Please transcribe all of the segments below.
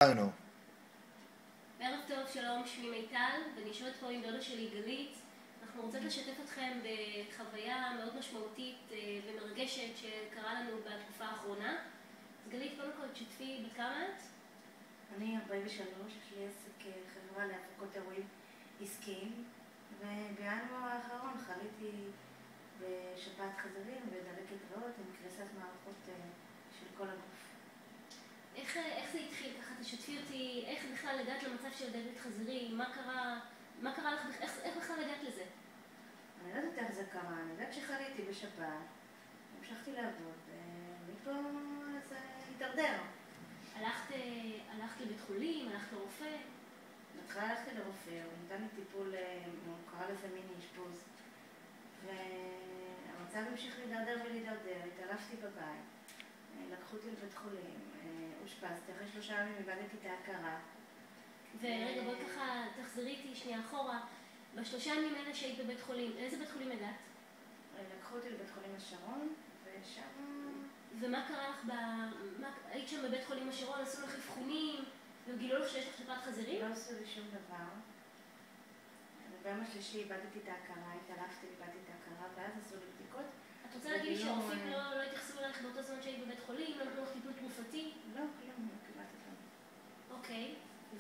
ערב טוב, שלום, שמי מיטל, ואני יושבת פה עם דודה שלי גלית. אנחנו רוצות לשתף אתכם בחוויה מאוד משמעותית ומרגשת שקרה לנו בתקופה האחרונה. אז גלית, קודם כל תשתפי בכמה את? אני 43, יש לי עסק חברה להפקות אירועים עסקיים, ובינואר האחרון חליתי בשפעת חזירים ודלקת ריאות עם קריסת מערכות של כל הגוף. איך זה התחיל? ככה תשתפי אותי, איך בכלל הגעת למצב של דלקת חזירים? מה קרה לך? איך בכלל הגעת לזה? אני לא יודעת איך זה קרה, אני יודעת שחליתי בשפעת, המשכתי לעבוד, ומפה זה התדרדר. הלכת לבית חולים? הלכת לרופא? בהתחלה הלכתי לרופא, הוא נתן לי טיפול, הוא קרא לזה מיני אשפוז, והמצב המשיך להידרדר ולהידרדר, התעלפתי בבית, לקחו אותי לבית חולים, אושפזתי, אחרי 3 ימים איבדתי את ההכרה. ורגע, בואי ככה תחזרי איתי שנייה אחורה. ב3 ימים האלה שהיית בבית חולים, לאיזה בית חולים הגעת? לקחו אותי לבית חולים השרון, ושם... ומה קרה לך היית שם בבית חולים השרון, עשו לך אבחונים, וגילו לך שיש לך שפעת חזירים? לא עשו לי שום דבר. ביום השלישי איבדתי את ההכרה, התעלפתי, איבדתי את ההכרה, ואז עשו לי בדיקות. את רוצה להגיד לי שהרופאים לא התייחסו אלייך באותו זמן שהיית בבית חולים, לא נתנו לך טיפול תרופתי? לא, כלום, לא קיבלתי כלום. אוקיי.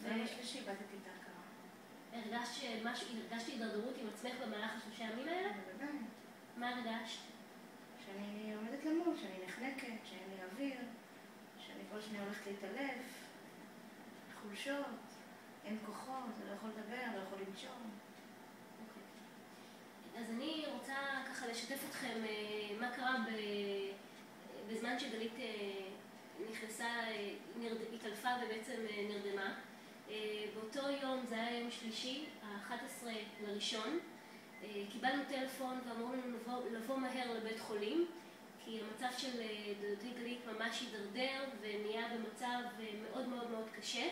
ביום השלישי איבדתי את ההכרה. הרגשת הידרדרות עם עצמך במהלך 3 ימים האלה? בוודאי. מה הרגשת? שאני עומדת למות, שאני נחנקת, שאין לי אוויר, שאני כל שניה הולכת להתעלף, חולשות, אין כוחות, אני לא יכול לדבר, לא יכול לנשום. אז אני רוצה ככה לשתף אתכם מה קרה בזמן שגלית נכנסה, התעלפה ובעצם נרדמה. באותו יום, זה היה יום שלישי, ה-11 לראשון, קיבלנו טלפון ואמרו לנו לבוא מהר לבית חולים, כי המצב של דודתי גלית ממש הידרדר ונהיה במצב מאוד מאוד מאוד קשה.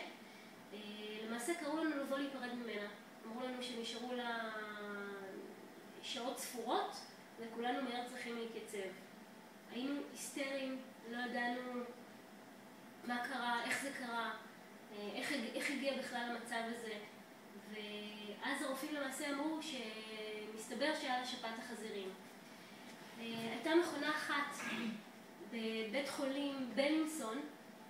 למעשה קראו לנו לבוא להיפרד ממנה. אמרו לנו שנשארו לה שעות ספורות וכולנו מהר צריכים להתייצב. היינו היסטריים, לא ידענו מה קרה, איך זה קרה, איך הגיע בכלל למצב הזה. ואז הרופאים למעשה אמרו שמסתבר שהיה לה שפעת החזירים. הייתה מכונה אחת בבית חולים בלינסון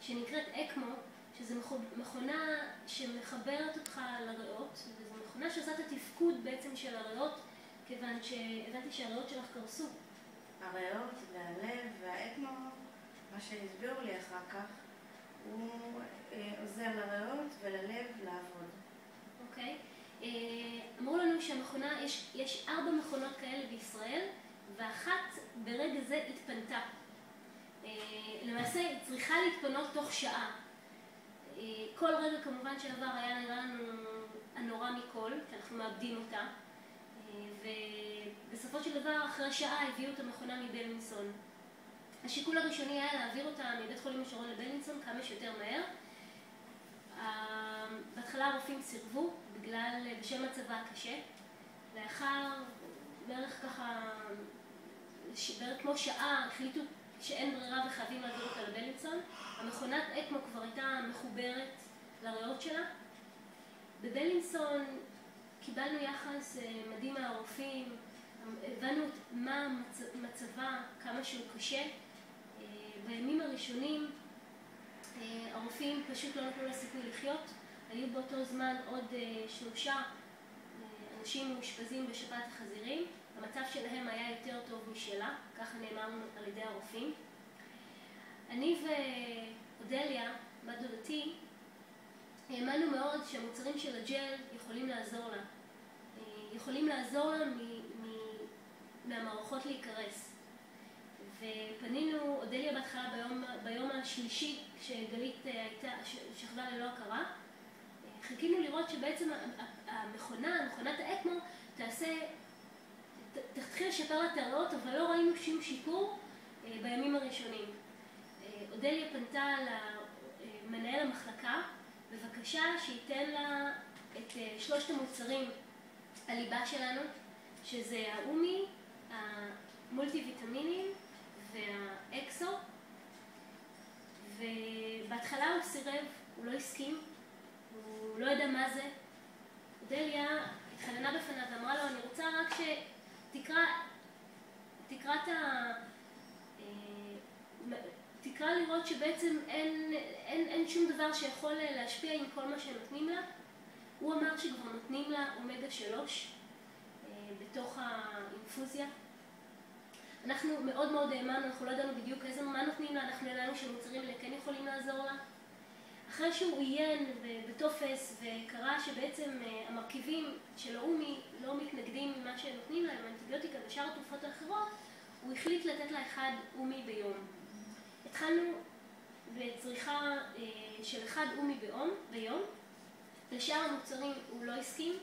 שנקראת אקמו, שזו מכונה שמחברת אותך לריאות, וזו מכונה שעושה את התפקוד בעצם של הריאות, כיוון שהבנתי שהריאות שלך קרסו. הריאות והלב והאקמו, מה שהסבירו לי אחר כך, הוא עוזר לריאות וללב לעבוד. אוקיי. אמרו לנו שהמכונה, יש 4 מכונות כאלה בישראל, ואחת ברגע זה התפנתה. למעשה היא צריכה להתפנות תוך שעה. כל רגע כמובן שעבר היה נראה לנו הנורא מכל, כי אנחנו מאבדים אותה. ובסופו של דבר, אחרי שעה הביאו את המכונה מבלינסון. השיקול הראשוני היה להעביר אותה מבית חולים השרון לבלינסון כמה שיותר מהר. בהתחלה הרופאים סירבו בשל מצבה הקשה. לאחר בערך כמו שעה החליטו שאין ברירה וחייבים להעביר אותה לבלינסון. המכונת אקמו כבר הייתה מחוברת לריאות שלה. בבלינסון קיבלנו יחס מדהים מהרופאים, הבנו מה מצבה, כמה שהוא קשה. בימים הראשונים הרופאים פשוט לא נתנו לה סיכוי לחיות. היו באותו זמן עוד 3 אנשים מאושפזים בשפעת החזירים. המצב שלהם היה יותר טוב משלה, ככה נאמר על ידי הרופאים. אני ואודליה, בת דודתי, האמנו מאוד שהמוצרים של הג'ל יכולים לעזור לה. יכולים לעזור לה מהמערכות להיקרס. ופנינו, אודליה בהתחלה ביום השלישי, כשגלית שכבה ללא הכרה, חיכינו לראות שבעצם מכונת האקמו תתחיל לשפר לה את הריאות, אבל לא ראינו שום שיפור בימים הראשונים. אודליה פנתה למנהל המחלקה, בבקשה שייתן לה את 3 המוצרים הליבה שלנו, שזה האומי, המולטי ויטמינים והאקסו. ובהתחלה הוא סירב, הוא לא הסכים, הוא לא ידע מה זה. אודליה התחננה בפניו ואמרה לו, אני רוצה רק שתקרא תקרא לראות שבעצם אין שום דבר שיכול להשפיע עם כל מה שנותנים לה. הוא אמר שכבר נותנים לה אומגה 3 בתוך האינפוזיה. אנחנו מאוד מאוד האמנו, אנחנו לא ידענו בדיוק מה נותנים לה, אנחנו ידענו שמוצרים האלה כן יכולים לעזור לה. אחרי שהוא עיין בטופס וקרא שבעצם המרכיבים של האומי לא מתנגדים ממה שהם נותנים לה, עם האנטיביוטיקה ושאר התרופות האחרות, הוא החליט לתת לה 1 אומי ביום. התחלנו בצריכה של 1 אומי ביום, לשאר המוצרים הוא לא הסכים.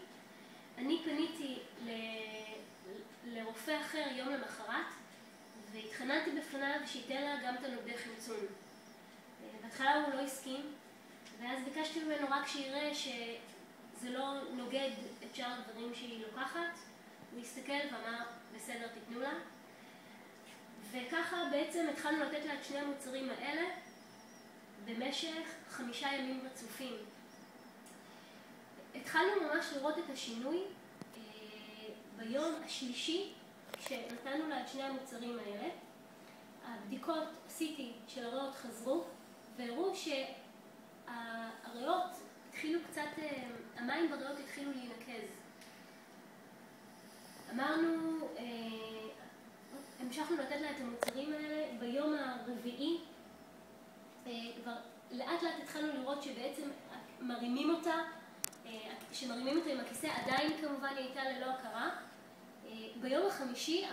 אני פניתי לרופא אחר יום למחרת, והתחננתי בפניו שייתן לה גם את הנוגדי חמצון. בהתחלה הוא לא הסכים, ואז ביקשתי ממנו רק שיראה שזה לא נוגד את שאר הדברים שהיא לוקחת. הוא הסתכל ואמר, בסדר, תתנו לה. וככה בעצם התחלנו לתת לה את שני המוצרים האלה במשך 5 ימים רצופים. התחלנו ממש לראות את השינוי ביום השלישי כשנתנו לה את שני המוצרים האלה. הבדיקות עשיתי של הריאות חזרו והראו שהריאות התחילו קצת, המים בריאות התחילו להינקז. אמרנו, המשכנו לתת לה את המוצרים האלה ביום הרביעי. כבר לאט לאט התחלנו לראות שבעצם מרימים אותה, שמרימים אותה עם הכיסא, עדיין כמובן היא הייתה ללא הכרה. ביום החמישי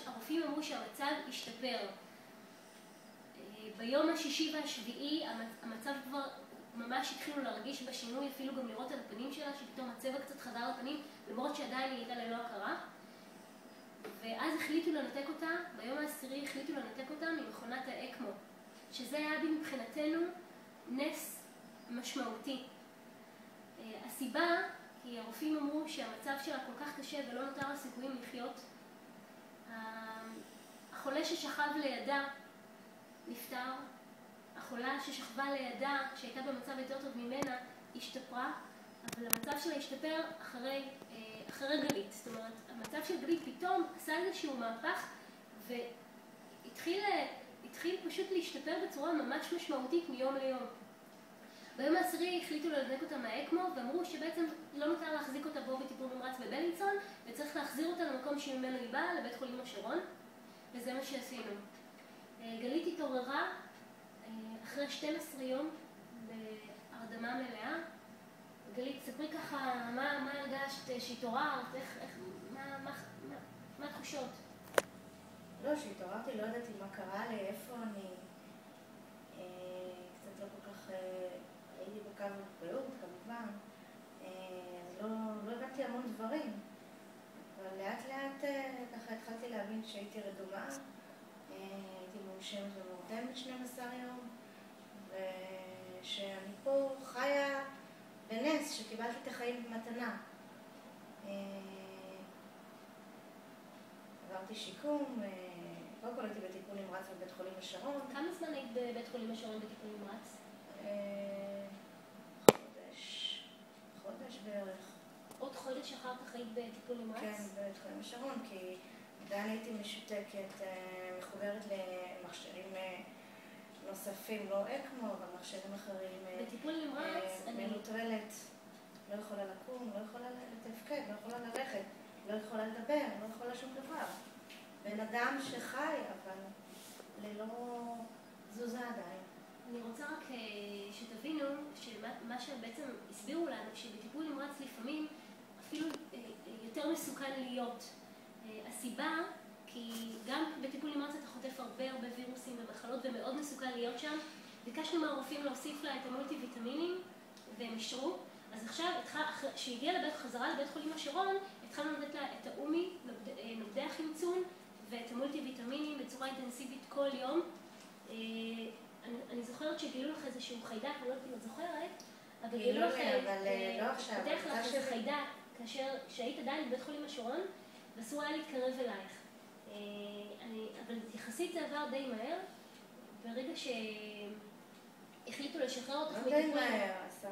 הרופאים אמרו שהמצב השתפר. ביום השישי והשביעי המצב כבר ממש התחילו להרגיש בשינוי, אפילו גם לראות על הפנים שלה שפתאום הצבע קצת חזר לפנים, למרות שעדיין היא הייתה ללא הכרה. ואז החליטו לנתק אותה, ביום העשירי החליטו לנתק אותה ממכונת האקמו, שזה היה מבחינתנו נס משמעותי. הסיבה, כי הרופאים אמרו שהמצב שלה כל כך קשה ולא נותר הסיכויים לחיות. החולה ששכב לידה נפטר, החולה ששכבה לידה, שהייתה במצב יותר טוב ממנה, השתפרה, אבל המצב שלה השתפר אחרי גלית. זאת אומרת, המצב של גלית פתאום עשה איזשהו מהפך והתחיל פשוט להשתפר בצורה ממש משמעותית מיום ליום. ביום העשירי החליטו לנתק אותה מהאקמו ואמרו שבעצם לא נותר להחזיק אותה בו בטיפול נמרץ בבלינסון וצריך להחזיר אותה למקום שממנו היא באה, לבית חולים השרון, וזה מה שעשינו. גלית התעוררה אחרי 12 יום בהרדמה מלאה. גלית, ספרי ככה מה הרגשת שהתעוררת, מה התחושות? לא, שהתעוררתי, לא ידעתי מה קרה לי, איפה אני, קצת לא כל כך הייתי בקו הבריאות כמובן, לא הבנתי המון דברים, אבל לאט לאט ככה התחלתי להבין שהייתי רדומה, הייתי מאושמת ומורדמת 12 יום, ושאני פה חיה בנס, שקיבלתי את החיים במתנה. עברתי שיקום, קודם כל הייתי בטיפול נמרץ בבית חולים השרון. כמה זמן היית בבית חולים השרון בטיפול נמרץ? חודש בערך. עוד חודש אחר כך היית בטיפול נמרץ? כן, בבית חולים השרון, כי עדיין הייתי משותקת, מחוברת למכשירים נוספים, לא אקמו, אבל מכשירים אחרים. בטיפול נמרץ? מנוטרלת, לא יכולה לקום, לא יכולה לתפקד, לא יכולה ללכת, לא יכולה לדבר, לא יכולה שום דבר. בן אדם שחי, אבל ללא תזוזה עדיין. אני רוצה רק שתבינו שמה שבעצם הסבירו לנו, שבטיפול נמרץ לפעמים אפילו יותר מסוכן להיות. הסיבה, כי גם בטיפול נמרץ אתה חוטף הרבה וירוסים ומחלות ומאוד מסוכן להיות שם. ביקשנו מהרופאים להוסיף לה את המולטי ויטמינים והם אישרו. אז עכשיו, כשהגיעה חזרה לבית חולים השרון, התחלנו לתת לה את האומי, נוגדי החמצון ואת המולטי ויטמינים בצורה אינטנסיבית כל יום. אני זוכרת שגילו לך איזשהו חיידק, אני לא יודעת אם את זוכרת, אבל גילו לך, פתח לך איזה חיידק, כשהיית עדיין בבית חולים השרון, ואסור היה להתקרב אלייך. אבל יחסית זה עבר די מהר, ברגע החליטו לשחרר אותך לא די מטיפול. מהר, 10